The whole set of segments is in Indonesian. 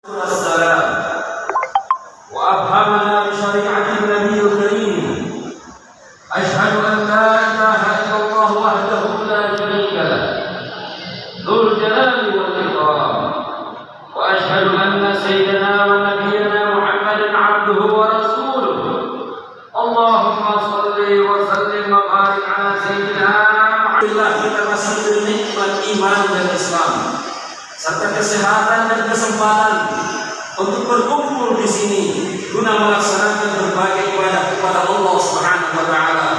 والسلام وأفهمنا بشريعة النبي الكريم. أشهد أن لا إله إلا الله وحده لا شريك له ذو الجلال والإكرام، وأشهد أن سيدنا ونبينا محمدا عبده ورسوله. اللهم صل وسلم وبارك على سيدنا محمد. Kita masih bernikmat iman dan Islam serta kesehatan dan kesempatan untuk berkumpul di sini guna melaksanakan berbagai ibadah kepada Allah Subhanahu wa taala,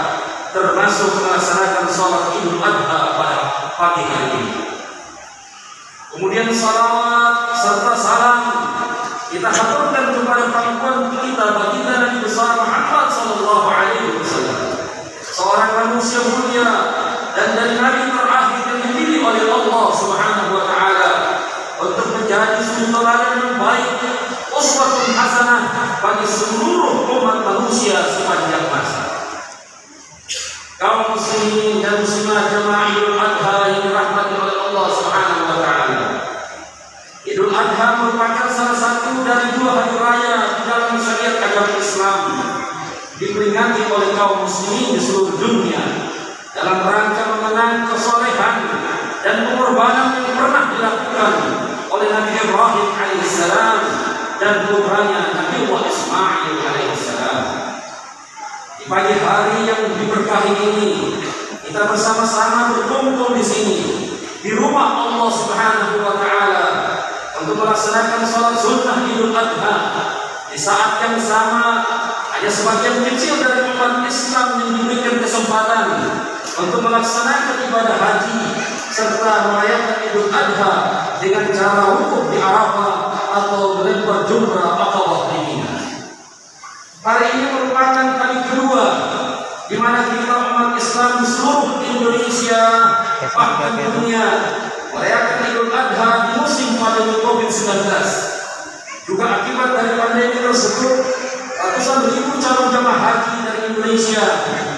termasuk melaksanakan salat Idul Adha pada pagi hari ini. Kemudian salawat serta salam kita haturkan kepada pangkuan kita baginda Nabi besar Muhammad sallallahu alaihi wasallam, seorang manusia mulia dan dari nabi terakhir yang dipilih oleh Allah Subhanahu wa taala untuk menjadi suri teladan yang baik, uswatun hasanah bagi seluruh umat manusia sepanjang masa. Kaum muslimin dan muslimat jamaah Idul Adha yang dirahmati oleh Allah Subhanahu wa taala. Idul Adha merupakan salah satu dari dua hari raya di dalam syariat agama Islam, diperingati oleh kaum muslimin di seluruh dunia dalam rangka mengenang kesolehan dan pengorbanan yang pernah dilakukan oleh Nabi Ibrahim alaihissalam dan putranya Nabi Ismail alaihissalam. Di pagi hari yang diberkahi ini, kita bersama-sama berkumpul di sini di rumah Allah Subhanahu wa taala untuk melaksanakan salat sunnah Idul Adha. Di saat yang sama, hanya sebagian kecil dari umat Islam yang diberikan kesempatan untuk melaksanakan ibadah haji serta merayakan Idul Adha dengan cara wukuf di Arafah atau melempar jumrah Aqabah di Mina. Hari ini merupakan kali kedua di mana kita umat Islam di seluruh Indonesia bahkan dunia merayakan Idul Adha di musim pandemi COVID-19. Juga akibat dari pandemi tersebut, ratusan ribu calon jamaah haji dari Indonesia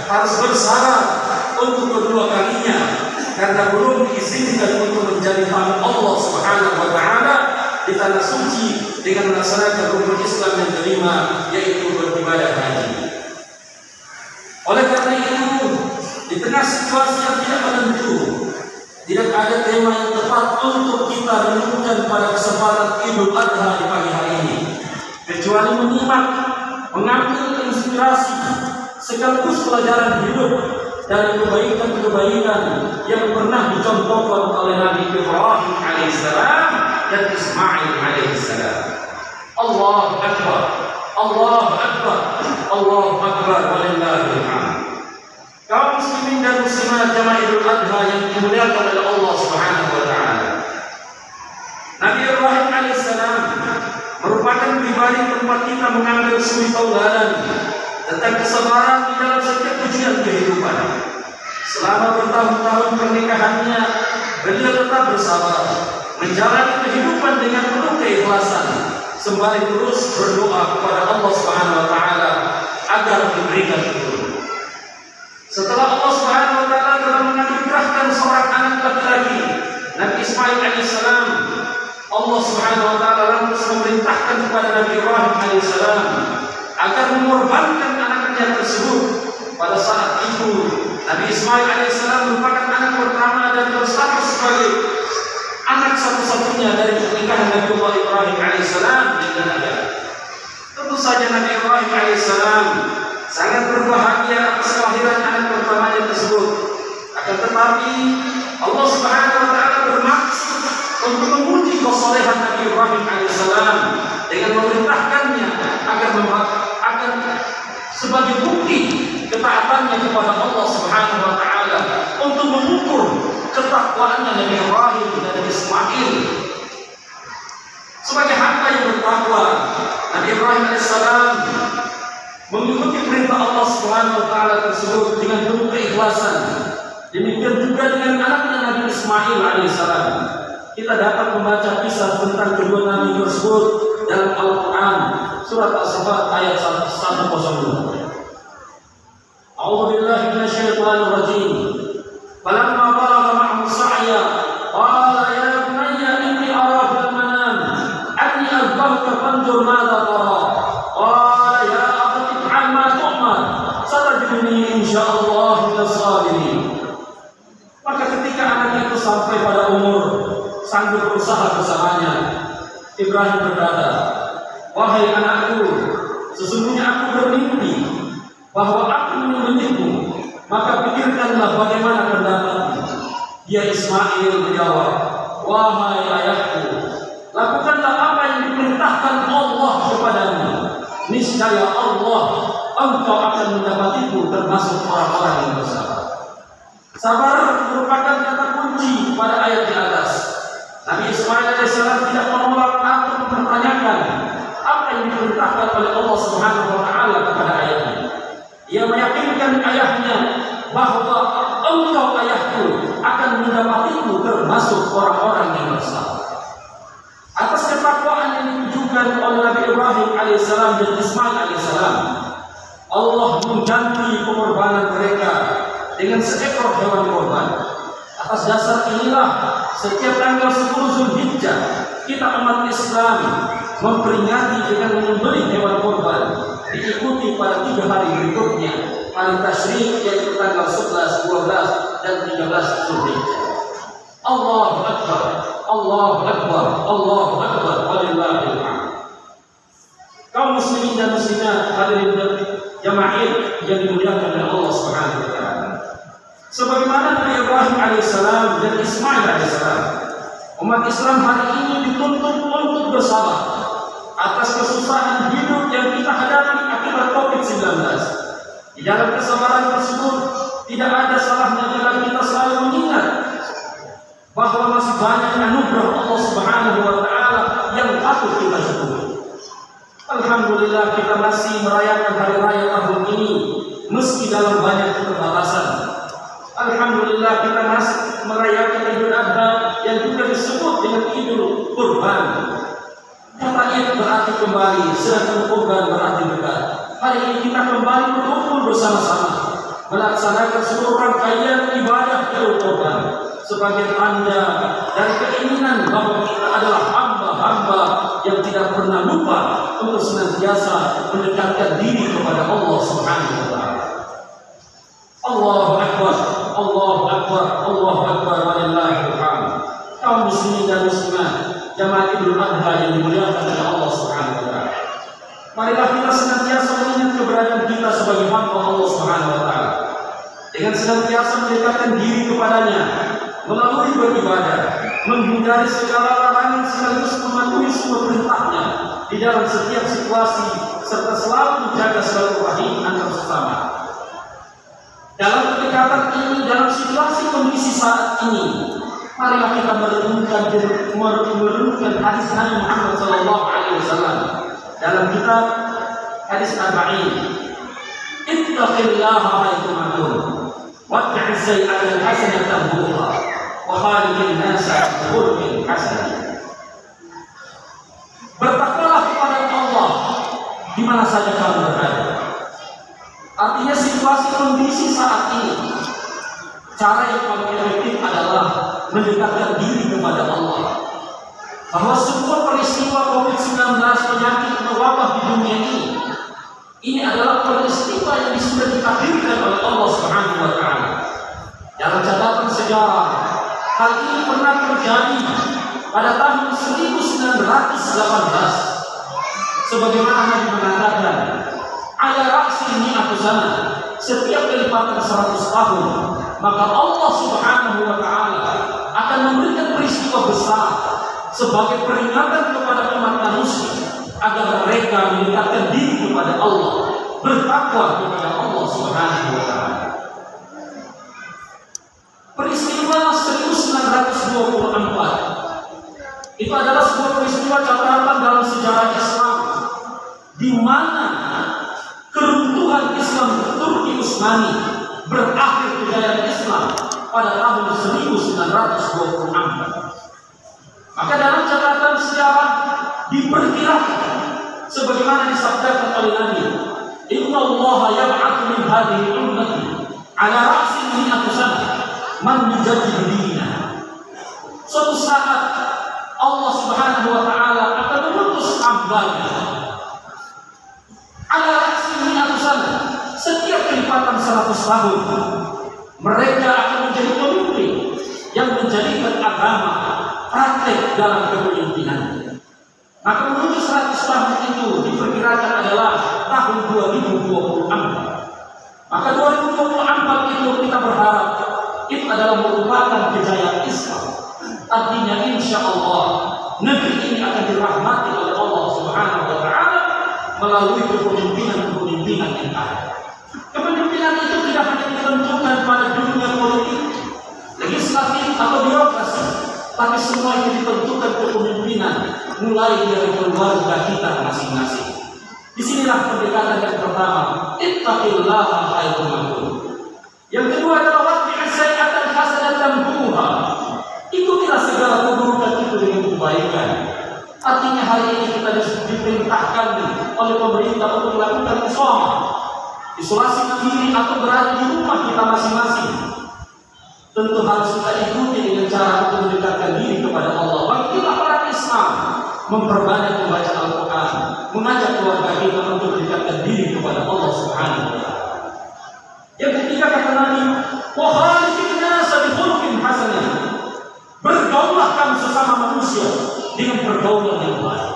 harus bersyarat untuk kedua kalinya karena belum diizinkan untuk menjadi hamba Allah Subhanahu wa taala di tanah suci dengan melaksanakan rukun Islam yang kelima, yaitu beribadah haji. Oleh karena itu, di tengah situasi yang tidak menentu, tidak ada tema yang tepat untuk kita renungkan pada kesempatan Idul Adha di pagi hari ini, kecuali menyimak, mengambil inspirasi sekaligus pelajaran hidup dari kebaikan-kebaikan yang pernah dicontohkan oleh Nabi Ibrahim alaihissalam dan Ismail alaihissalam. Allahu Akbar, Allahu Akbar, Allahu Akbar, walillahil hamd. Kaum muslimin dan muslimat jamaah Idul Adha yang dimuliakan oleh Allah Subhanahu wa taala. Nabi Ibrahim alaihissalam merupakan pribadi tempat kita mengambil suri tauladan tentang kesabaran di dalam setiap ujian kehidupan. Selama bertahun-tahun pernikahannya, beliau tetap bersabar, menjalani kehidupan dengan penuh keikhlasan, sembari terus berdoa kepada Allah Subhanahu wa taala agar diberikan keturunan. Setelah Allah Subhanahu wa taala telah menganugerahkan seorang anak laki-laki, Nabi Ismail alaihissalam, Allah Subhanahu wa taala lantas memerintahkan kepada Nabi Ibrahim alaihissalam agar mengorbankan anaknya tersebut. Pada saat itu Nabi Ismail alaihissalam merupakan anak pertama dan berstatus sebagai anak satu-satunya dari pernikahan Nabi Ibrahim alaihissalam dengan Hajar. Tentu saja Nabi Ibrahim alaihissalam sangat berbahagia atas kelahiran anak pertamanya tersebut. Akan tetapi Allah Subhanahu wa taala bermaksud untuk memuji kesolehan Nabi Ibrahim alaihissalam dengan memerintahkannya agar sebagai bukti ketaatannya kepada Allah Subhanahu wa taala untuk mengukur ketakwaannya Nabi Ibrahim dan Ismail. Sebagai hamba yang bertakwa, Nabi Ibrahim alaihissalam mengikuti perintah Allah Subhanahu wa taala tersebut dengan penuh keikhlasan. Demikian juga dengan anaknya Nabi Ismail alaihissalam. Kita dapat membaca kisah tentang kedua nabi tersebut dalam Al-Quran surat As-Saffat ayat 102. A'udzu billahi minasyaitonir rajim. Falamma balagha ma'ahu sa'ya qala ya bunayya inni ara fil manam anni wajahaka fanzur madza tara. Qala ya abati if'al ma tu'mar, satajiduni insyaallah minas sabirin. Maka ketika anak itu sampai pada umur sanggup berusaha bersamanya, Ibrahim berkata, wahai anakku, sesungguhnya aku bermimpi bahwa aku menyembelihmu, maka pikirkanlah bagaimana pendapatmu. Dia Ismail menjawab, wahai ayahku, lakukanlah apa yang diperintahkan Allah kepadamu. Niscaya Allah, engkau akan mendapatiku termasuk orang-orang yang bersabar. Sabar merupakan kata kunci pada ayat di atas. Nabi Ismail AS tidak menolak atau mempertanyakan apa yang diperintahkan oleh Allah Subhanahu wa Ta'ala kepada ayatnya. Ia meyakinkan ayahnya bahwa engkau ayahku akan mendapatiku termasuk orang-orang yang bersabar. Atas ketakwaan yang ditunjukkan oleh Nabi Ibrahim AS dan Ismail AS, Allah mengganti pengorbanan mereka dengan seekor hewan korban. Atas dasar inilah setiap tanggal 10 Zulhijjah kita umat Islam memperingati dengan menyembelih hewan korban, diikuti pada 3 hari berikutnya, hari tasyrik yaitu tanggal 11, 12 dan 13 Zulhijjah. Allahu Akbar, Allahu Akbar, Allahu Akbar, walillahil hamd. Kaum muslimin dan muslimat, hadirin jamaah yang dimuliakan oleh Allah Subhanahu wa Ta'ala. Sebagaimana Nabi Ibrahim alaihissalam dan Ismail alaihissalam, umat Islam hari ini dituntut untuk bersabar atas kesusahan hidup yang kita hadapi akibat COVID-19. Di dalam kesabaran tersebut tidak ada salahnya jika kita selalu mengingat bahwa masih banyak anugerah Allah Subhanahu wa Ta'ala yang patut kita syukuri. Alhamdulillah kita masih merayakan hari raya tahun ini meski dalam banyak keterbatasan. Alhamdulillah kita masih merayakan Idul Adha yang juga disebut dengan Idul Kurban. Kata Id berarti kembali, sedangkan kurban berarti dekat. Hari ini kita kembali berkumpul bersama-sama melaksanakan seluruh rangkaian ibadah Idul Kurban sebagai tanda dari keinginan bahwa kita adalah hamba-hamba yang tidak pernah lupa untuk senantiasa mendekatkan diri kepada Allah Subhanahu wa Ta'ala. Allahu Akbar, Allahu Akbar, Allahu Akbar, walillahil hamd. Kaum muslimin dan muslimat, jamaah Idul Adha yang dimuliakan oleh Allah Subhanahu wa Ta'ala. Marilah kita senantiasa mengingat keberadaan kita sebagai hamba Allah Subhanahu wa Ta'ala dengan senantiasa mendekatkan diri kepadanya melalui beribadah, menghindari segala larangan sekaligus mematuhi semua perintahnya di dalam setiap situasi serta selalu menjaga silaturahim antar sesama. Dalam pendekatan ini, dalam situasi kondisi saat ini, marilah kita merenungkan hadis Nabi Muhammad SAW dalam kitab hadis Arba'in. Ittaqillaha haitsu kuntum wattabi'is sayyi'ata hasanatan tamhuha wa khaliqin nasa bi khuluqin hasan. Bertakwalah kepada Allah di mana saja kamu berada. Artinya situasi kondisi saat ini, cara yang paling efektif adalah mendekatkan diri kepada Allah. Bahwa semua peristiwa COVID-19 penyakit wabah di dunia ini adalah peristiwa yang sudah ditakdirkan oleh Allah Subhanahu wa Ta'ala. Dalam catatan sejarah, hal ini pernah terjadi pada tahun 1918. Sebagaimana Nabi mengatakan, ala ra'si mi'atu sana, setiap kelipatan 100 tahun, maka Allah Subhanahu wa Ta'ala akan memberikan peristiwa besar sebagai peringatan kepada umat manusia agar mereka mendekatkan diri kepada Allah, bertakwa kepada Allah Subhanahu wa Ta'ala. Peristiwa 1924 itu adalah sebuah peristiwa catatan dalam sejarah Islam, di mana keruntuhan Islam Turki Utsmani berakhir kejayaan Islam pada tahun 1924. Maka dalam catatan sejarah diperkirakan sebagaimana disabdakan oleh Nabi, Inna Allah yab'atsu min hadhihi ummati ala ra'si mi'ati sana man yujaddidu dinah. Suatu saat Allah Subhanahu wa Ta'ala akan mengutus ambalnya. Ada raksini atusan, setiap kelipatan 100 tahun mereka akan menjadi pemimpin yang menjadikan agama praktek dalam kepemimpinan. Maka menuju 100 tahun itu diperkirakan adalah tahun 2024. Maka 2024 itu kita berharap itu adalah merupakan kejayaan Islam. Artinya insya Allah negeri ini akan dirahmati oleh Allah Subhanahu wa Ta'ala melalui kepemimpinan yang ada. Kepemimpinan itu tidak hanya ditentukan pada dunia politik, legislatif atau birokrasi, tapi semua itu ditentukan kepemimpinan mulai dari keluarga kita masing-masing. Disinilah pendekatan yang pertama, ittaqillaha khairul lakum. Yang kedua adalah watbi'is sayyi'atan hasanatan tamhuha. Ikutilah segala keburukan itu dengan kebaikan. Artinya hari ini kita diperintahkan oleh pemerintah untuk melakukan isolasi diri atau berada di rumah kita masing-masing. Tentu harus kita ikuti dengan cara untuk mendekatkan diri kepada Allah. Bagi kita orang Islam memperbanyak membaca Al-Quran, mengajak keluarga kita untuk mendekatkan diri kepada Allah Subhanahu wa Ta'ala. Yang ketiga kata Nabi, wa khaliqin nasa bi khuluqin hasanah. Bergaulah kamu sesama manusia dengan pergaulan yang baik.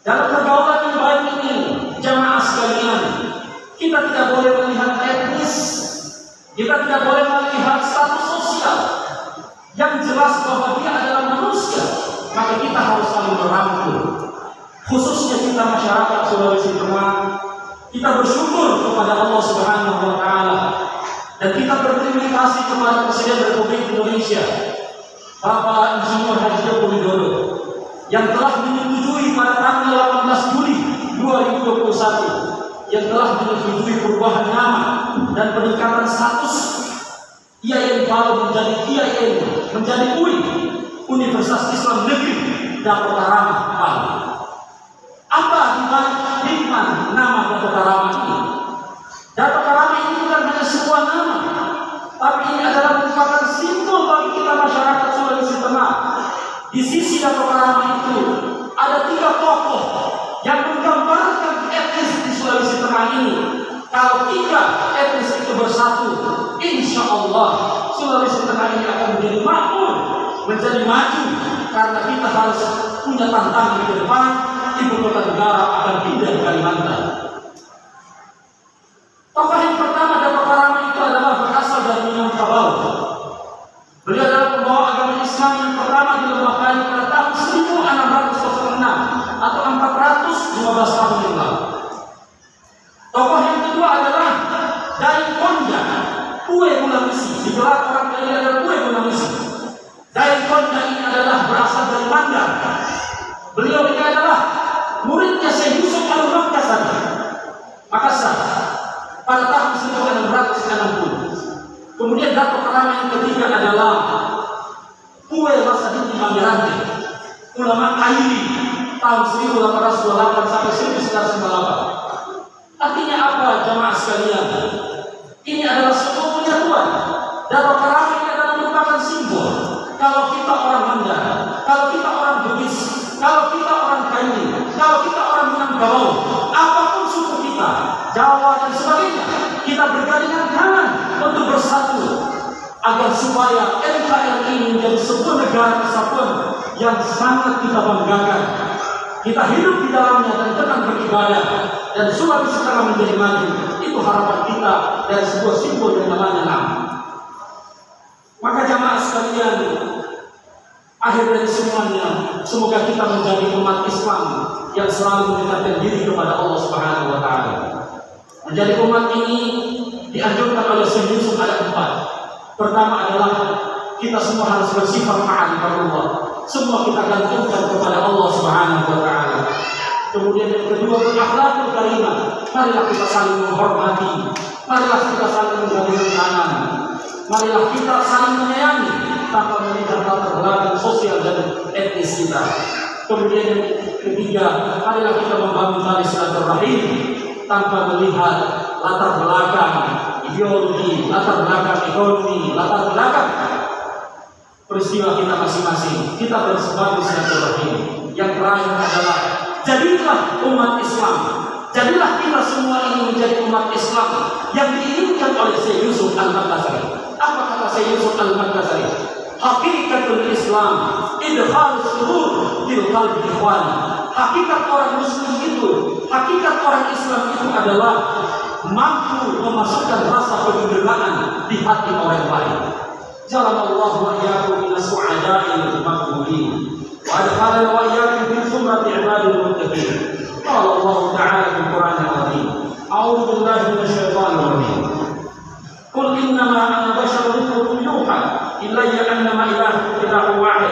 Dalam pergaulan yang baik ini, jamaah sekalian, kita tidak boleh melihat etnis, kita tidak boleh melihat status sosial. Yang jelas bahwa dia adalah manusia, maka kita harus saling merangkul. Khususnya kita masyarakat Sulawesi Tengah, kita bersyukur kepada Allah Subhanahu wa Ta'ala dan kita berterima kasih kepada Presiden Republik Indonesia Bapak Insinyur Haji Joko Widodo yang telah menyetujui pada tanggal 18 Juli 2021 yang telah menyetujui perubahan nama dan peningkatan status IAIN Palu menjadi UI, Universitas Islam Negeri Dato' Karamah Palu. Apa dibalik hikmah nama Dato' Karamah ini? Dato' Karamah ini bukan hanya sebuah nama, tapi ini adalah merupakan simbol bagi kita masyarakat Sulawesi Tengah. Di sisi Dato' Karamah itu ada 3 tokoh yang menggambarkan etnis di Sulawesi Tengah ini. Kalau 3 etnis itu bersatu, insya Allah Sulawesi Tengah ini akan menjadi makmur, menjadi maju, karena kita harus punya tantangan di depan. Ibu kota negara akan pindah ke Kalimantan. Tokoh yang pertama Dato' Karamah itu adalah berasal dari Minangkabau. Beliau adalah pembawa agama Islam yang pertama di Lembah Kayu pada tahun 1606 atau 415 tahun yang lalu. Tokoh yang kedua adalah dari Konja, Kue Bulamisi. Digelar orang lain adalah Kue Bulamisi. Dari Konja ini adalah berasal dari Mandar. Beliau ini adalah muridnya Syekh Yusuf Al-Makassar, Makassar, pada tahun 1660. Kemudian Dato' Karamah yang ketiga adalah Kue Wasadin Mamirante, ulama Kaili, tahun 1828 sampai 1998. Artinya apa jamaah sekalian? Ini adalah sebuah penyatuan. Dato' Karamah ini adalah merupakan simbol. Kalau kita orang Mandar, kalau kita orang Bugis, kalau kita orang Kaili, kalau kita orang Minangkabau, apapun suku kita, Jawa dan sebagainya, kita bergandengan tangan untuk bersatu agar supaya NKRI ini menjadi sebuah negara kesatuan yang sangat kita banggakan. Kita hidup di dalamnya dan tetap beribadah, dan Sulawesi Tengah menjadi maju. Itu harapan kita dari sebuah simbol yang namanya nama. Maka jamaah sekalian, akhir dari semuanya, semoga kita menjadi umat Islam yang selalu mendekatkan diri kepada Allah Subhanahu wa Ta'ala. Menjadi umat ini dianjurkan oleh Syekh Yusuf ada 4. Pertama adalah kita semua harus bersifat ma'rifatullah. Semua kita gantungkan kepada Allah Subhanahu wa Ta'ala. Kemudian yang kedua, berakhlakul karimah. Marilah kita saling menghormati, marilah kita saling menggandengkan tangan, marilah kita saling menyayangi tanpa melihat latar belakang sosial dan etnis kita. Kemudian yang ketiga, marilah kita membangun tali silaturahim tanpa melihat latar belakang ideologi, latar belakang ekonomi, latar belakang peristiwa kita masing-masing. Kita bersebut silaturahim. Yang terakhir adalah Jadilah umat Islam, jadilah kita semua ini menjadi umat Islam yang diinginkan oleh Syekh Yusuf Al-Maqdasari. Apa kata Syekh Yusuf Al-Maqdasari? Hakikatul Islam idkhal surur fil qalbi ikhwan. Hakikat orang muslim itu, hakikat orang Islam itu adalah mampu memasukkan rasa kegembiraan di hati orang lain. Jazakallahu wa iyyakum minas su'ada'il maqbulin. وأدخلنا وإياكم في زمرة عباد المتقين. قال الله تعالى في القرآن العظيم: أعوذ بالله من الشيطان الرجيم. قل إنما أنا بشر مثلكم يوحى إلي أنما إلهكم إله واحد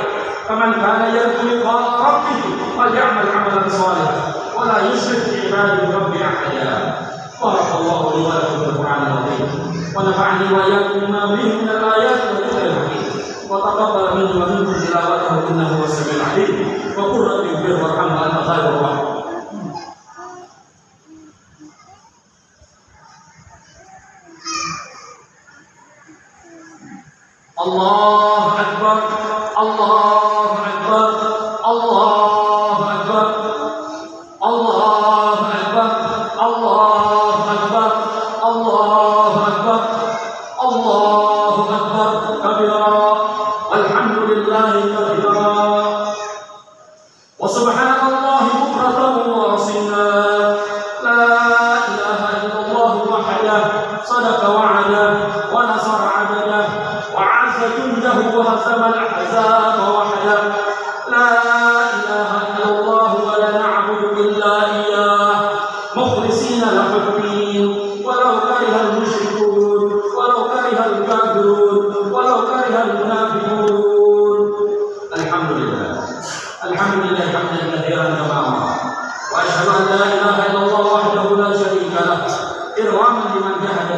فمن كان يرجو لقاء ربه فليعمل عملا صالحا ولا يشرك بعبادة ربه أحدا. بارك الله لي ولكم في القرآن العظيم ونفعني وإياكم بما فيه من الآيات والذكر الحكيم. وتقبل مني ومنكم تلاوته انه هو السميع العليم وقل رب اغفر وارحم وانت خير الراحمين. الله اكبر الله اكبر الله اكبر الله اكبر الله اكبر الله اكبر الله اكبر كبيرا الحمد لله كثيرا وسبحان الله بكرة وأصيلا. لا إله إلا الله وحده صدق وعده ونصر عبده وعز جنده وهزم الأحزاب وحده. لا إله إلا الله ولا نعبد إلا إياه مخلصين له الدين ولو كره المشركون ولو كره الكافرون ولو كره المنافقون. الحمد لله الحمد لله حمدا كثيرا كما امر واشهد ان لا اله الا الله وحده لا شريك له ارواما لمن جهد